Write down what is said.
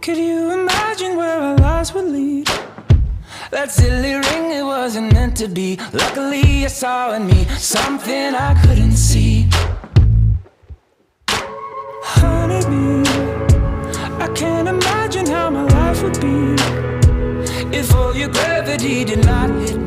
Could you imagine where our lives would lead? That silly ring, it wasn't meant to be. Luckily I saw in me something I couldn't see. Honeybee, I can't imagine how my life would be if all your gravity did not hit me.